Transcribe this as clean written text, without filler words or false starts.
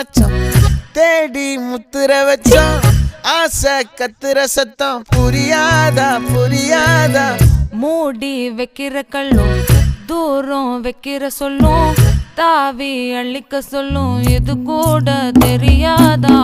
மச்சான் தேடி முத்துற வச்சான் ஆசை கத்துற சத்தம் புரியாதா புரியாதா மூடி வைக்கிற கல்லும் தூரம் வைக்கிற சொல்லும் தாவி அள்ளிக்க சொல்லும் இது கூட தெரியாதா